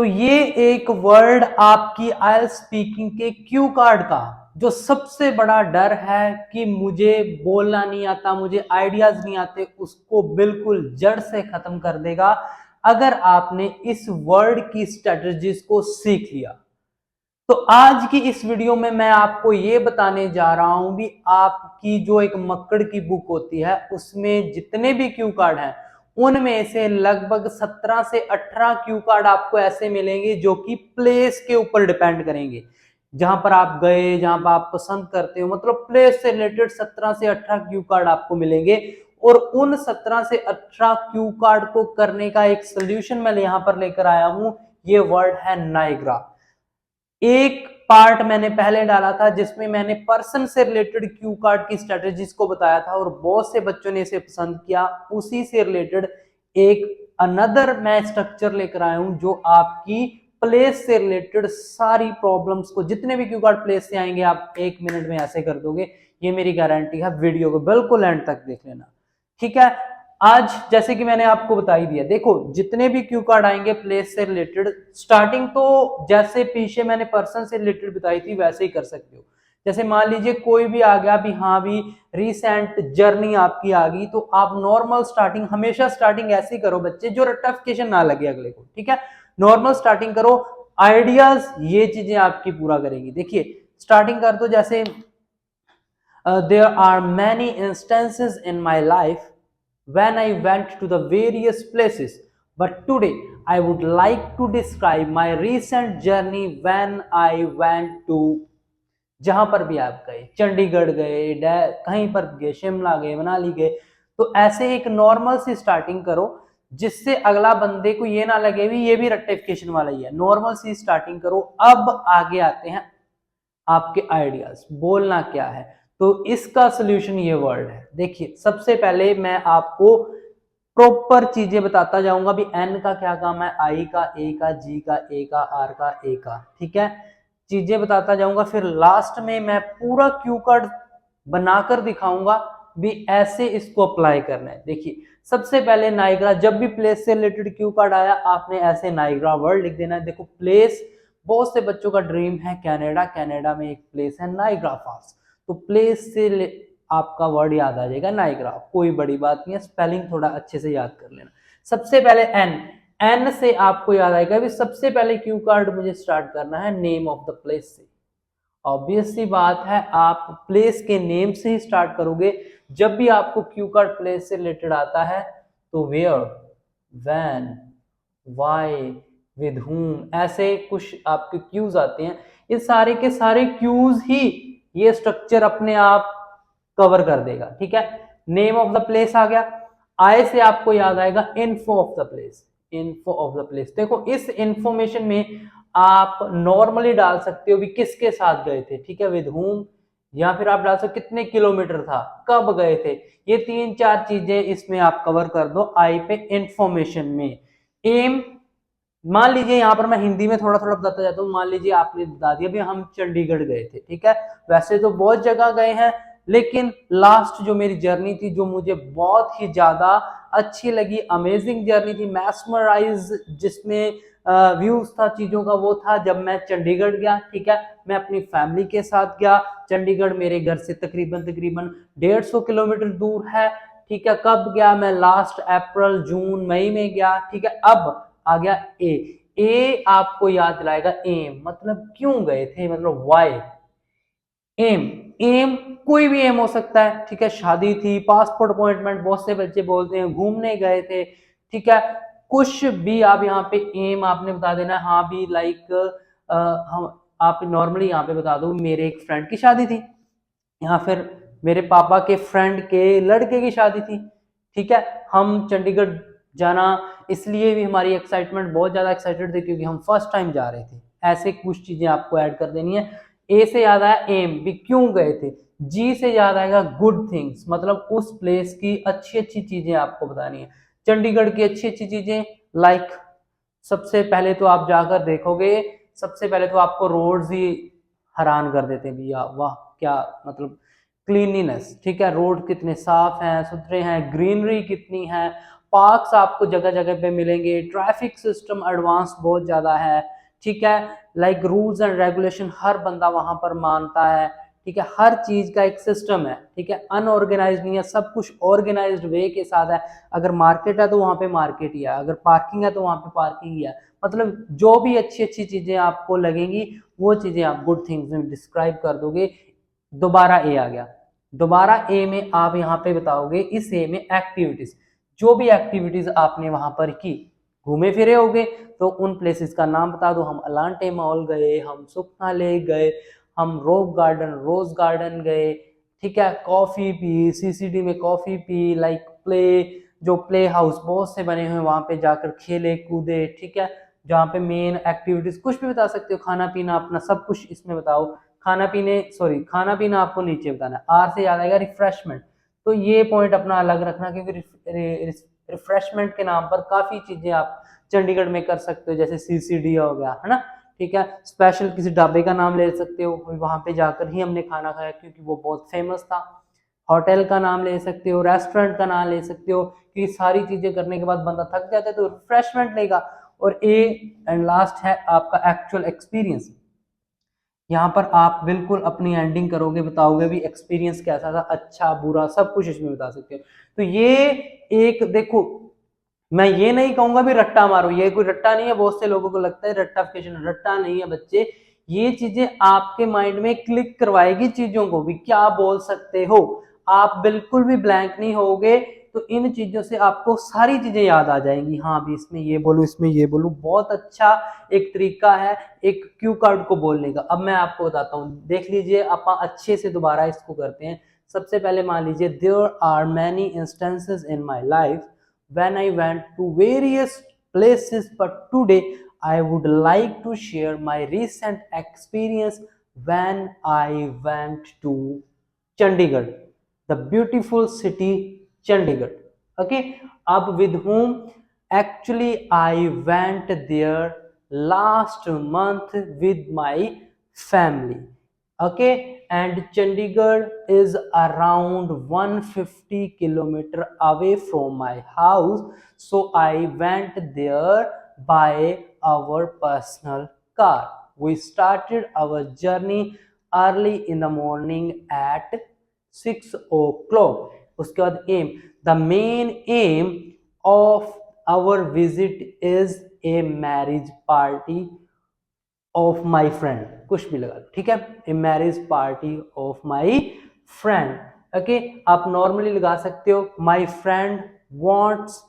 तो ये एक वर्ड आपकी आइल्स स्पीकिंग के क्यू कार्ड का जो सबसे बड़ा डर है कि मुझे बोलना नहीं आता, मुझे आइडियाज नहीं आते, उसको बिल्कुल जड़ से खत्म कर देगा अगर आपने इस वर्ड की स्ट्रेटजीज को सीख लिया। तो आज की इस वीडियो में मैं आपको ये बताने जा रहा हूं भी आपकी जो एक मक्कड़ की बुक होती है उसमें जितने भी क्यू कार्ड हैं उनमें से लगभग 17 से 18 क्यू कार्ड आपको ऐसे मिलेंगे जो कि प्लेस के ऊपर डिपेंड करेंगे। जहां पर आप गए, जहां पर आप पसंद करते हो, मतलब प्लेस से रिलेटेड 17 से 18 क्यू कार्ड आपको मिलेंगे। और उन 17 से 18 क्यू कार्ड को करने का एक सोल्यूशन मैं यहां पर लेकर आया हूं। ये वर्ड है नाइग्रा। एक पार्ट मैंने पहले डाला था जिसमें मैंने पर्सन से रिलेटेड क्यू कार्ड की स्ट्रेटेजीज को बताया था और बहुत से बच्चों ने इसे पसंद किया। उसी से रिलेटेड एक अनदर मैं स्ट्रक्चर लेकर आया हूं जो आपकी प्लेस से रिलेटेड सारी प्रॉब्लम्स को, जितने भी क्यू कार्ड प्लेस से आएंगे आप 1 मिनट में ऐसे कर दोगे, ये मेरी गारंटी है। वीडियो को बिल्कुल एंड तक देख लेना, ठीक है। आज जैसे कि मैंने आपको बता ही दिया, देखो जितने भी क्यू कार्ड आएंगे प्लेस से रिलेटेड, स्टार्टिंग तो जैसे पीछे मैंने पर्सन से रिलेटेड बताई थी वैसे ही कर सकते हो। जैसे मान लीजिए कोई भी आ गया भी, हाँ भी रीसेंट जर्नी आपकी आ गई, तो आप नॉर्मल स्टार्टिंग, हमेशा स्टार्टिंग ऐसे ही करो बच्चे जो रटिफिकेशन ना लगे अगले को, ठीक है। नॉर्मल स्टार्टिंग करो, आइडियाज ये चीजें आपकी पूरा करेंगी। देखिए स्टार्टिंग कर दो, जैसे there are many instances in my life when I went to the various places, but today I would like to describe my recent journey when I went to, जहां पर भी आप गए, चंडीगढ़ गए, कहीं पर गए, शिमला गए, मनाली गए, तो ऐसे एक नॉर्मल सी स्टार्टिंग करो जिससे अगला बंदे को ये ना लगे भी ये भी रटिफिकेशन वाला ही है। नॉर्मल सी स्टार्टिंग करो। अब आगे आते हैं आपके आइडियाज, बोलना क्या है। तो इसका सोल्यूशन ये वर्ड है। देखिए सबसे पहले मैं आपको प्रॉपर चीजें बताता जाऊंगा भी एन का क्या काम है, आई का, ए का, जी का, ए का, आर का, ए का, ठीक है। चीजें बताता जाऊंगा, फिर लास्ट में मैं पूरा क्यू कार्ड बनाकर दिखाऊंगा भी ऐसे इसको अप्लाई करना है। देखिए सबसे पहले नाइग्रा, जब भी प्लेस से रिलेटेड क्यू कार्ड आया आपने ऐसे नाइग्रा वर्ड लिख देना है। देखो प्लेस, बहुत से बच्चों का ड्रीम है कनाडा, कनाडा में एक प्लेस है नाइग्रा फॉल्स, तो प्लेस से आपका वर्ड याद आ जाएगा नाइग्रा, कोई बड़ी बात नहीं है, स्पेलिंग थोड़ा अच्छे से याद कर लेना। सबसे पहले एन, एन से आपको याद आएगा भी सबसे पहले क्यू कार्ड मुझे स्टार्ट करना है नेम ऑफ द प्लेस से। ऑब्वियस सी बात है आप प्लेस के नेम से ही स्टार्ट करोगे। जब भी आपको क्यू कार्ड प्लेस से रिलेटेड आता है तो where, when, why, with whom, ऐसे कुछ आपके क्यूज आते हैं। ये सारे के सारे क्यूज ही ये स्ट्रक्चर अपने आप कवर कर देगा, ठीक है। नेम ऑफ द प्लेस आ गया, आई से आपको याद आएगा info of the place, info of the place. देखो इस इंफॉर्मेशन में आप नॉर्मली डाल सकते हो भी किसके साथ गए थे, ठीक है, विद whom, या फिर आप डाल सकते कितने किलोमीटर था, कब गए थे। ये 3-4 चीजें इसमें आप कवर कर दो आई पे इंफॉर्मेशन में। एम, मान लीजिए यहाँ पर मैं हिंदी में थोड़ा थोड़ा बताता जाता हूँ। मान लीजिए आपने बता दिया भी हम चंडीगढ़ गए थे, ठीक है। वैसे तो बहुत जगह गए हैं लेकिन लास्ट जो मेरी जर्नी थी जो मुझे बहुत ही ज्यादा अच्छी लगी, अमेजिंग जर्नी थी, मैस्मराइज जिसमें व्यूज था चीजों का, वो था जब मैं चंडीगढ़ गया, ठीक है। मैं अपनी फैमिली के साथ गया। चंडीगढ़ मेरे घर से तकरीबन तकरीबन 150 किलोमीटर दूर है, ठीक है। कब गया मैं, लास्ट अप्रैल, जून, मई में गया, ठीक है। अब आ गया ए, ए आपको याद दिलाएगा एम, मतलब क्यों गए थे, मतलब व्हाई। एम, एम कोई भी एम हो सकता है, ठीक है। शादी थी, पासपोर्ट अपॉइंटमेंट, बहुत से बच्चे बोलते हैं घूमने गए थे, ठीक है। कुछ भी आप यहाँ पे एम आपने बता देना है। हाँ भी लाइक हम, आप नॉर्मली यहाँ पे बता दो मेरे एक फ्रेंड की शादी थी, या फिर मेरे पापा के फ्रेंड के लड़के की शादी थी, ठीक है। हम चंडीगढ़ जाना इसलिए भी हमारी एक्साइटमेंट, बहुत ज्यादा एक्साइटेड थे क्योंकि हम फर्स्ट टाइम जा रहे थे। ऐसे कुछ चीजें आपको ऐड कर देनी है। ए से याद आया एम भी क्यों गए थे। जी से याद आएगा गुड थिंग्स, मतलब उस प्लेस की अच्छी अच्छी चीजें आपको बतानी है। चंडीगढ़ की अच्छी अच्छी चीजें लाइक, सबसे पहले तो आप जाकर देखोगे, सबसे पहले तो आपको रोड्स ही हैरान कर देते भैया, वाह क्या मतलब क्लीनलीनेस, ठीक है। रोड कितने साफ हैं, सुथरे हैं, ग्रीनरी कितनी है, पार्क्स आपको जगह जगह पे मिलेंगे, ट्रैफिक सिस्टम एडवांस बहुत ज़्यादा है, ठीक है, लाइक रूल्स एंड रेगुलेशन हर बंदा वहां पर मानता है, ठीक है, हर चीज का एक सिस्टम है, ठीक है, अनऑर्गेनाइज नहीं है, सब कुछ ऑर्गेनाइज्ड वे के साथ है। अगर मार्केट है तो वहां पे मार्केट ही है, अगर पार्किंग है तो वहां पे पार्किंग ही है, मतलब जो भी अच्छी अच्छी चीजें आपको लगेंगी वो चीजें आप गुड थिंग्स में डिस्क्राइब कर दोगे। दोबारा ए आ गया, दोबारा ए में आप यहाँ पे बताओगे, इस ए में एक्टिविटीज, जो भी एक्टिविटीज आपने वहां पर की, घूमे फिरे होगे तो उन प्लेसेस का नाम बता दो। हम अलांटे मॉल गए, हम सुखना लेक गए, हम रॉक गार्डन रोज गार्डन गए, ठीक है, कॉफी पी, सीसीडी में कॉफी पी, लाइक प्ले, जो प्ले हाउस बहुत से बने हुए वहां पे जाकर खेले कूदे, ठीक है, जहाँ पे मेन एक्टिविटीज कुछ भी बता सकते हो, खाना पीना अपना सब कुछ इसमें बताओ। खाना पीने सॉरी खाना पीना आपको नीचे बताना है। आर से याद आएगा रिफ्रेशमेंट, तो ये पॉइंट अपना अलग रखना, क्योंकि रिफ्रेशमेंट के नाम पर काफी चीजें आप चंडीगढ़ में कर सकते हो, जैसे सीसीडी हो गया, है ना, ठीक है, स्पेशल किसी ढाबे का नाम ले सकते हो, वहां पे जाकर ही हमने खाना खाया क्योंकि वो बहुत फेमस था। होटल का नाम ले सकते हो, रेस्टोरेंट का नाम ले सकते हो, कि सारी चीजें करने के बाद बंदा थक जाता है तो रिफ्रेशमेंट लेगा। और ए एंड लास्ट है आपका एक्चुअल एक्सपीरियंस, यहाँ पर आप बिल्कुल अपनी एंडिंग करोगे, बताओगे भी एक्सपीरियंस कैसा था, अच्छा बुरा सब कुछ इसमें बता सकते हो। तो ये एक देखो, मैं ये नहीं कहूंगा भी रट्टा मारो, ये कोई रट्टा नहीं है, बहुत से लोगों को लगता है रट्टाफिकेशन, रट्टा नहीं है बच्चे, ये चीजें आपके माइंड में क्लिक करवाएगी चीजों को भी, क्या बोल सकते हो, आप बिल्कुल भी ब्लैंक नहीं होगे, तो इन चीजों से आपको सारी चीजें याद आ जाएंगी, हाँ भी इसमें ये बोलूं, इसमें ये बोलूं, बहुत अच्छा एक तरीका है एक क्यू कार्ड को बोलने का। अब मैं आपको बताता हूँ, देख लीजिए, आप अच्छे से दोबारा इसको करते हैं। सबसे पहले मान लीजिए, there are many instances in my life when I went to various places, but today I would like to share my recent experience when I went to Chandigarh, the beautiful city Chandigarh. Okay, अब with whom actually I went there last month with my family. Okay, and Chandigarh is around 150 kilometer away from my house, so I went there by our personal car. We started our journey early in the morning at 6 o'clock. उसके बाद aim, the main aim of our visit is a marriage party of my friend, कुछ भी लगा, ठीक है, a marriage party of my friend. Okay, आप normally लगा सकते हो माई फ्रेंड वॉन्ट्स,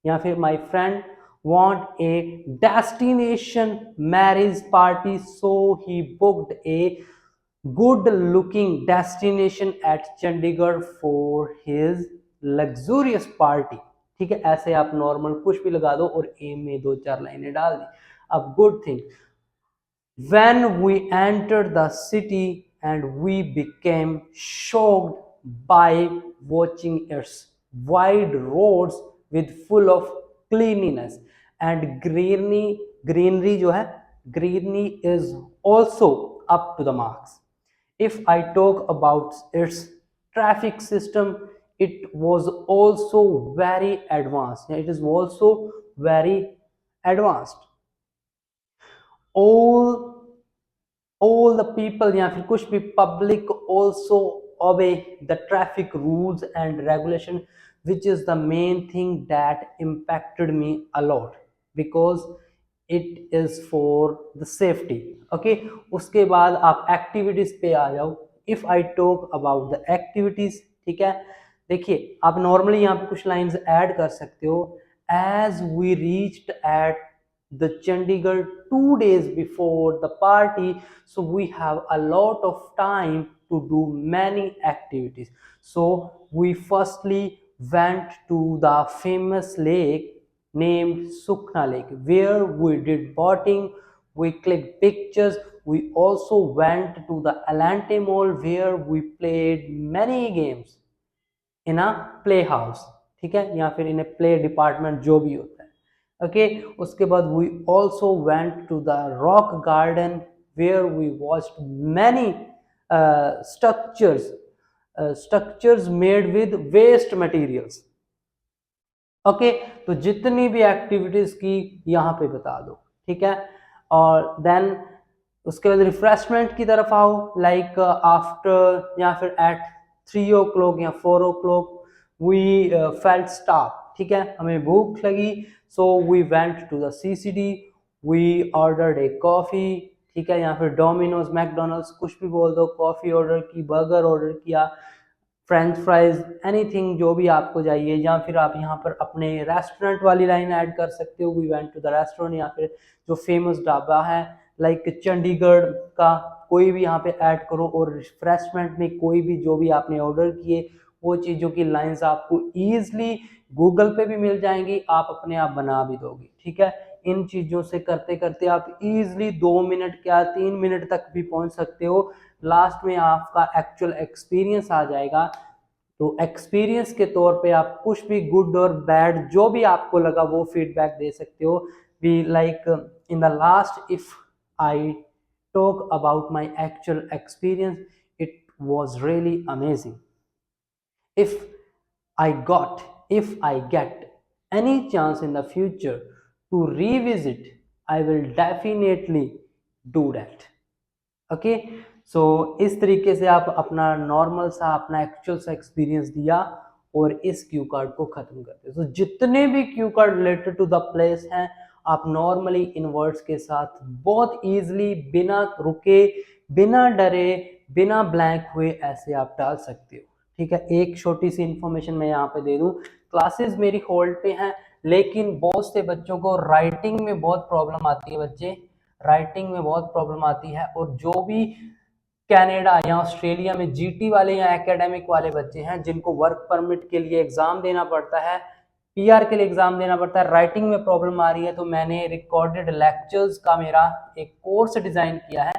या फिर my friend want A destination marriage party, so he booked a good looking destination eight Chandigarh for his luxurious party. ठीक है, ऐसे आप नॉर्मल कुछ भी लगा दो और ए में दो चार लाइनें डाल दी। अब good thing, when we entered the city and we became shocked by watching its wide roads with full of cleanliness and greenery जो है, greenery is also up to the marks. If I talk about its traffic system, it was also very advanced, it is also very advanced. all the people या फिर कुछ भी public also obey the traffic rules and regulation, which is the main thing that impacted me a lot because it is for the safety. okay, उसके बाद आप activities पे आ जाओ। if I talk about the activities, ठीक है, देखिए आप normally यहाँ पे कुछ लाइंस ऐड कर सकते हो। as we reached at the Chandigarh 2 days before the party, so we have a lot of time to do many activities. So we firstly went to the famous lake named Sukhna Lake, where we did boating, we clicked pictures, we also went to the Alante Mall where we played many games in a playhouse, ठीक है, या फिर इन a play department जो भी होता है। Okay, उसके बाद we also went to the rock garden where we watched many structures made with waste materials. Okay, तो जितनी भी एक्टिविटीज की यहाँ पे बता दो, ठीक है। और देन उसके बाद रिफ्रेशमेंट की तरफ आओ, लाइक आफ्टर या फिर एट 3 o'clock या 4 o'clock वी फेल्ट स्टाफ, ठीक है, हमें भूख लगी, so we went to the CCD, we ordered a coffee, ठीक है, या फिर डोमिनोज मैकडोनल्ड्स कुछ भी बोल दो, कॉफी ऑर्डर की, बर्गर ऑर्डर किया, फ्रेंच फ्राइज, एनीथिंग जो भी आपको चाहिए, या फिर आप यहाँ पर अपने रेस्टोरेंट वाली लाइन ऐड कर सकते हो, we went to the restaurant, या फिर जो फेमस ढाबा है लाइक चंडीगढ़ का कोई भी यहाँ पे ऐड करो, और रिफ्रेशमेंट में कोई भी जो भी आपने ऑर्डर किए वो चीज़ों की लाइंस आपको ईजिली गूगल पे भी मिल जाएंगी, आप अपने आप बना भी दोगे, ठीक है। इन चीज़ों से करते करते आप ईजिली 2 मिनट क्या 3 मिनट तक भी पहुंच सकते हो। लास्ट में आपका एक्चुअल एक्सपीरियंस आ जाएगा, तो एक्सपीरियंस के तौर पे आप कुछ भी गुड और बैड जो भी आपको लगा वो फीडबैक दे सकते हो। Be like in the last if I talk about my actual experience, it was really amazing. if if I get any chance in the future to revisit, I will definitely do that. Okay, so इस तरीके से आप अपना normal सा अपना actual सा experience दिया और इस क्यू कार्ड को खत्म करते। तो जितने भी Q card related to the place हैं, आप नॉर्मली इन वर्ड्स के साथ बहुत इजीली बिना रुके, बिना डरे, बिना ब्लैंक हुए ऐसे आप डाल सकते हो, ठीक है। एक छोटी सी इंफॉर्मेशन मैं यहाँ पे दे दूं, क्लासेस मेरी होल्ड पे हैं, लेकिन बहुत से बच्चों को राइटिंग में बहुत प्रॉब्लम आती है, बच्चे राइटिंग में बहुत प्रॉब्लम आती है, और जो भी कनाडा या ऑस्ट्रेलिया में जीटी वाले या एकेडमिक वाले बच्चे हैं जिनको वर्क परमिट के लिए एग्जाम देना पड़ता है, पीआर के लिए एग्जाम देना पड़ता है, राइटिंग में प्रॉब्लम आ रही है, तो मैंने रिकॉर्डेड लेक्चर्स का मेरा एक कोर्स डिजाइन किया है,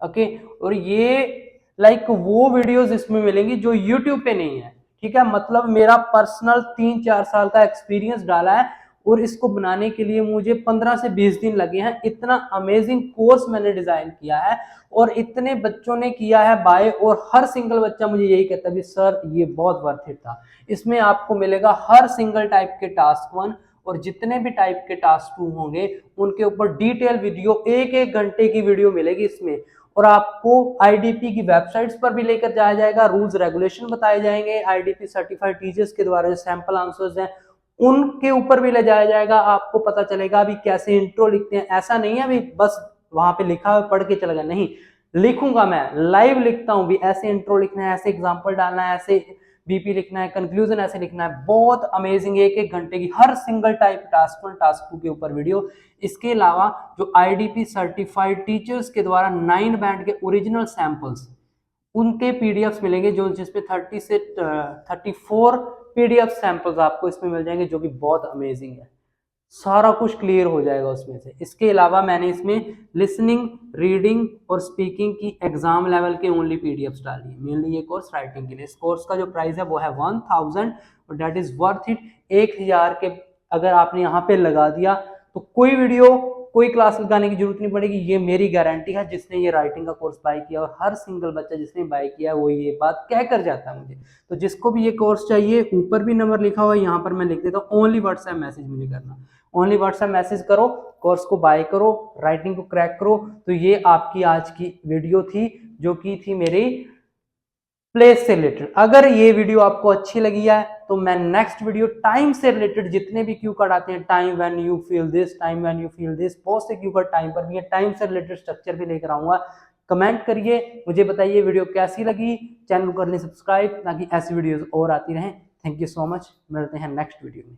ओके। और ये लाइक वो वीडियोस इसमें मिलेंगी जो यूट्यूब पे नहीं है, ठीक है। मतलब मेरा पर्सनल 3-4 साल का एक्सपीरियंस डाला है, और इसको बनाने के लिए मुझे 15 से 20 दिन लगे हैं। इतना अमेजिंग कोर्स मैंने डिजाइन किया है, और इतने बच्चों ने किया है बाय, और हर सिंगल बच्चा मुझे यही कहता है सर ये बहुत वर्थ इट था। इसमें आपको मिलेगा हर सिंगल टाइप के टास्क 1 और जितने भी टाइप के टास्क 2 होंगे उनके ऊपर डिटेल वीडियो, 1-1 घंटे की वीडियो मिलेगी इसमें, और आपको आईडीपी की वेबसाइट्स पर भी लेकर जाया जाएगा, रूल्स रेगुलेशन बताए जाएंगे, आईडीपी सर्टिफाइड टीचर्स के द्वारा जो सैंपल आंसर्स हैं उनके ऊपर भी ले जाया जाएगा। आपको पता चलेगा अभी कैसे इंट्रो लिखते हैं, ऐसा नहीं है अभी बस वहां पे लिखा हुआ पढ़ के चला गया, नहीं, लिखूंगा मैं, लाइव लिखता हूं भी, ऐसे इंट्रो लिखना है, ऐसे एग्जांपल डालना है, ऐसे बीपी लिखना है, कंक्लूजन ऐसे लिखना है। बहुत अमेजिंग 1-1 घंटे की हर सिंगल टाइप टास्क 1 टास्क 2 के ऊपर वीडियो। इसके अलावा जो आईडीपी सर्टिफाइड टीचर्स के द्वारा 9 बैंड के ओरिजिनल सैंपल्स उनके पीडीएफ्स मिलेंगे, जो जिसपे 30 से 34 पीडीएफ सैंपल्स आपको इसमें मिल जाएंगे, जो कि बहुत अमेजिंग है, सारा कुछ क्लियर हो जाएगा उसमें से। इसके अलावा मैंने इसमें लिसनिंग, रीडिंग और स्पीकिंग की एग्जाम लेवल के ओनली पीडीएफ्स डाली है, मेनली ये कोर्स राइटिंग के लिए। इस कोर्स का जो प्राइस है वो है 1000 और दैट इज वर्थ इट। 1000 के अगर आपने यहाँ पे लगा दिया तो कोई वीडियो, कोई क्लास लगाने की जरूरत नहीं पड़ेगी, ये मेरी गारंटी है। जिसने ये राइटिंग का कोर्स बाय किया, और हर सिंगल बच्चा जिसने बाय किया वो ये बात कह कर जाता है मुझे। तो जिसको भी ये कोर्स चाहिए, ऊपर भी नंबर लिखा हुआ है, यहाँ पर मैं लिख देता हूँ, ओनली व्हाट्सएप मैसेज मुझे करना, ओनली व्हाट्सएप मैसेज करो, कोर्स को बाय करो, राइटिंग को क्रैक करो। तो ये आपकी आज की वीडियो थी, जो की थी मेरी प्लेस से रिलेटेड। अगर ये वीडियो आपको अच्छी लगी है तो मैं नेक्स्ट वीडियो टाइम से रिलेटेड जितने भी क्यू कार्ड आते हैं, time when you feel this, time when you feel this, बहुत से क्यू कार्ड टाइम पर भी है, टाइम से रिलेटेड स्ट्रक्चर भी लेकर आऊंगा। कमेंट करिए, मुझे बताइए वीडियो कैसी लगी, चैनल को कर लें सब्सक्राइब ताकि ऐसी वीडियोस और आती रहें। थैंक यू सो मच, मिलते हैं नेक्स्ट वीडियो में।